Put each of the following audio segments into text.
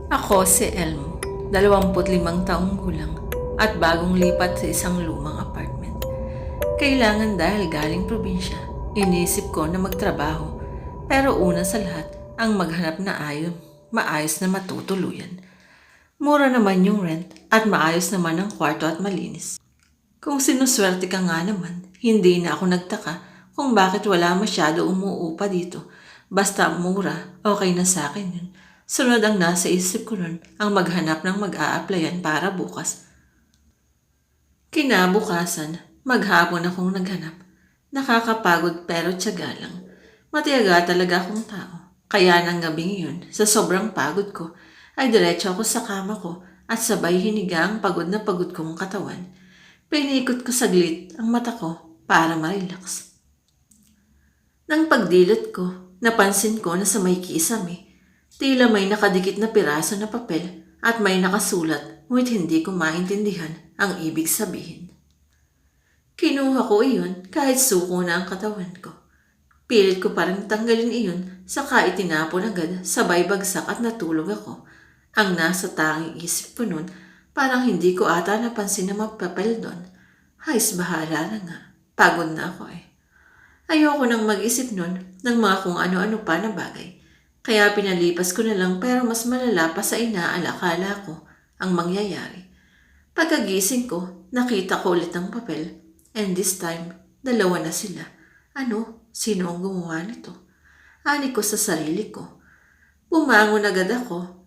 Ako si Elmo, 25 taong gulang at bagong lipat sa isang lumang apartment. Kailangan dahil galing probinsya, inisip ko na magtrabaho. Pero una sa lahat, ang maghanap na maayos na matutuluyan. Mura naman yung rent at maayos naman ang kwarto at malinis. Kung sinuswerte ka nga naman, hindi na ako nagtaka kung bakit wala masyado umuupa dito. Basta mura, okay na sa akin yun. Sunod ang nasa isip ko nun, ang maghanap ng mag-a-applyan para bukas. Kinabukasan, maghapon akong naghanap. Nakakapagod pero tiyaga lang. Matiyaga talaga akong tao. Kaya ng gabing yun, sa sobrang pagod ko, ay diretso ako sa kama ko at sabay hiniga ang pagod na pagod kong katawan. Pinikot ko saglit ang mata ko para ma-relax. Nang pagdilot ko, napansin ko na sa may kisame, tila may nakadikit na piraso na papel at may nakasulat ngunit hindi ko maintindihan ang ibig sabihin. Kinuha ko iyon kahit suko na ang katawan ko. Pilit ko parang tanggalin iyon saka itinapon agad sabay bagsak at natulog ako. Ang nasa tanging isip ko nun parang hindi ko ata napansin na mapapel doon. Hays bahala na nga. Pagod na ako eh. Ayoko nang mag-isip nun ng mga kung ano-ano pa na bagay. Kaya pinalipas ko na lang pero mas malala pa sa inaalakala ko ang mangyayari. Pagkagising ko, nakita ko ulit ang papel. And this time, dalawa na sila. Ano? Sino ang gumawa nito? Ani ko sa sarili ko. Bumangon agad ako.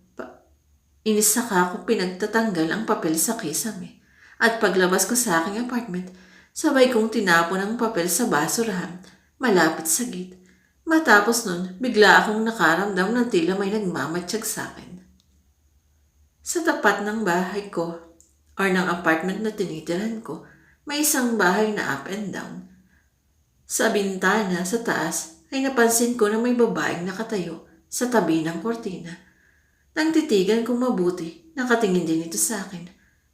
Inisaka ko pinagtatanggal ang papel sa kisame. At paglabas ko sa aking apartment, sabay kong tinapon ang papel sa basurahan, malapit sa gate. Matapos nun, bigla akong nakaramdam ng tila may nagmamatsyag sa akin. Sa tapat ng bahay ko, or ng apartment na tinitiran ko, may isang bahay na up and down. Sa bintana sa taas ay napansin ko na may babaeng nakatayo sa tabi ng kortina. Nang titigan kong mabuti, nakatingin din ito sa akin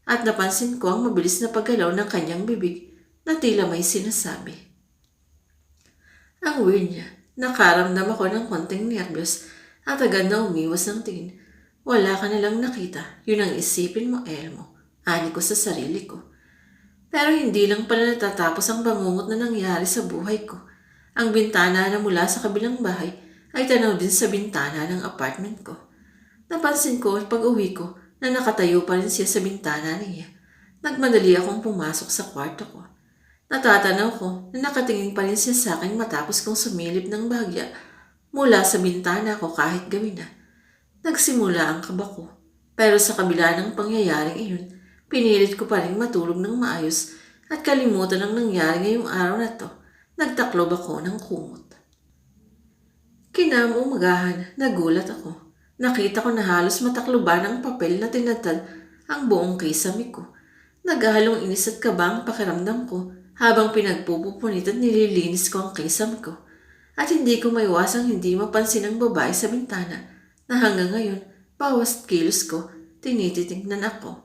at napansin ko ang mabilis na paggalaw ng kanyang bibig na tila may sinasabi. Ang weird niya, nakaramdam ako ng konting nervyos at agad na umiwas ng tingin. Wala ka nalang nakita, yun ang isipin mo, Elmo. Ani ko sa sarili ko. Pero hindi lang pala natatapos ang bangungot na nangyari sa buhay ko. Ang bintana na mula sa kabilang bahay ay tanaw din sa bintana ng apartment ko. Napansin ko pag uwi ko na nakatayo pa rin siya sa bintana niya. Nagmadali akong pumasok sa kwarto ko. Natatanaw ko na nakatingin pa rin siya sa akin matapos kong sumilip ng bahagya mula sa bintana ko kahit gabi na. Nagsimula ang kaba ko. Pero sa kabila ng pangyayaring iyon, pinilit ko pa rin matulog ng maayos at kalimutan ang nangyari ngayong araw na to. Nagtaklob ako ng kumot. Kinaumagahan, nagulat ako. Nakita ko na halos matakloban ang papel na tinatad ang buong kisame ko. Naghahalong inis at kaba ang pakiramdam ko habang pinagpupupunit at nililinis ko ang kisame ko. At hindi ko maiwasang hindi mapansin ang babae sa bintana na hanggang ngayon, bawas kilos ko, tinititignan ako.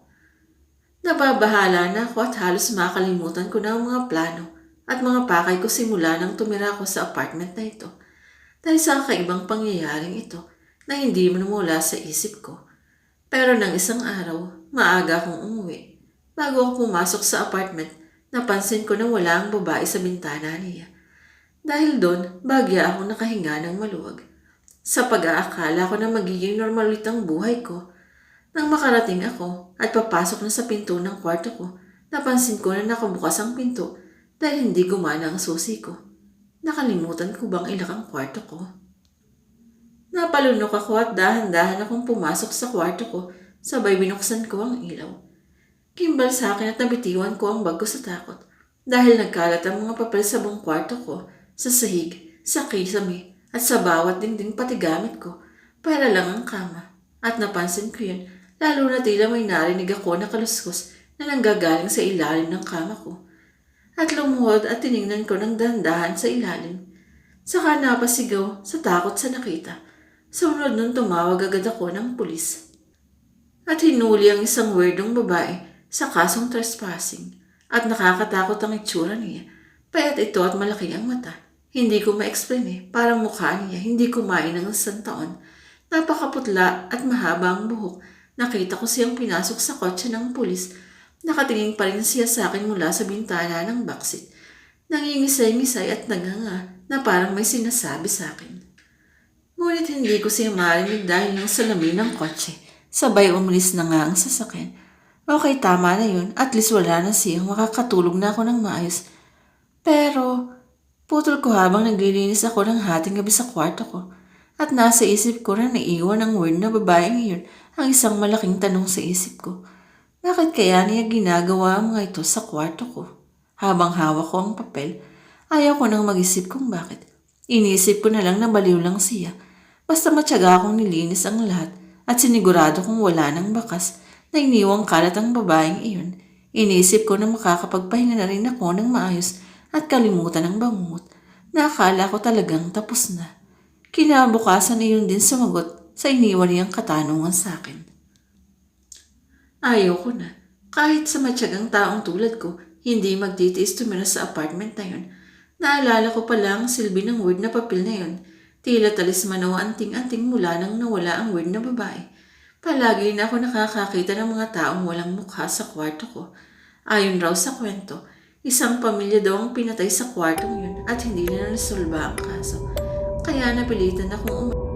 Nababahala na ako at halos makalimutan ko na ang mga plano at mga pakay ko simula nang tumira ko sa apartment na ito. Dahil sa kakaibang pangyayaring ito na hindi mo mula sa isip ko. Pero nang isang araw, maaga akong umuwi. Bago ako pumasok sa apartment, napansin ko na wala ang babae sa bintana niya. Dahil doon, bagya akong nakahinga ng maluwag. Sa pag-aakala ko na magiging normal ulit ang buhay ko, nang makarating ako at papasok na sa pinto ng kwarto ko, napansin ko na nakabukas ang pinto dahil hindi gumana ang susi ko. Nakalimutan ko bang ilak ang kwarto ko? Napalunok ako at dahan-dahan akong pumasok sa kwarto ko, sabay binuksan ko ang ilaw. Kimbal sa akin at nabitiwan ko ang bag ko sa takot dahil nagkalat ang mga papel sa buong kwarto ko, sa sahig, sa kisame at sa bawat dingding pati gamit ko para lang ang kama. At napansin ko yun, lalo na tila may narinig ako na kaluskos na nanggagaling sa ilalim ng kama ko. At lumuhod at tiningnan ko ng dahan-dahan sa ilalim. Saka napasigaw sa takot sa nakita. Sunod nun tumawag agad ako ng pulis. At hinuli ang isang weirdong babae sa kasong trespassing. At nakakatakot ang itsura niya. Payat ito at malaki ang mata. Hindi ko ma-explain eh. Parang mukha niya hindi kumain ng isang taon. Napakaputla at mahaba ang buhok. Nakita ko siyang pinasok sa kotse ng pulis. Nakatingin pa rin siya sa akin mula sa bintana ng backseat. Nangingisay-ngisay at naganga na parang may sinasabi sa akin. Ngunit hindi ko siya marinig dahil ng salamin ng kotse. Sabay umalis na nga ang sasakyan. Okay, tama na yun. At least wala na siyang makakatulog na ako ng maayos. Pero, putol ko habang naglilinis ako ng hating gabi sa kwarto ko. At nasa isip ko na naiwan ang word na babaeng iyon ang isang malaking tanong sa isip ko. Bakit kaya niya ginagawa ang mga ito sa kwarto ko? Habang hawak ko ang papel, ayaw ko nang mag-isip kung bakit. Inisip ko na lang na baliw lang siya. Basta matyaga akong nilinis ang lahat at sinigurado kong wala nang bakas na iniwang kalat ang babaeng iyon. Inisip ko na makakapagpahinga na rin ako ng maayos at kalimutan ang bangungot na akala ko talagang tapos na. Kinabukasan iyon din sumagot sa iniwan niyang katanungan sa akin. Ayaw ko na. Kahit sa matyagang taong tulad ko, hindi magtitiis tumira sa apartment na yun. Naalala ko pala ang silbi ng word na papel na yun. Tila talisman o anting-anting mula nang nawala ang word na babae. Palagi na ako nakakakita ng mga taong walang mukha sa kwarto ko. Ayon raw sa kwento, isang pamilya daw ang pinatay sa kwartong yun at hindi na nasolba ang kaso. Kaya napilitan akong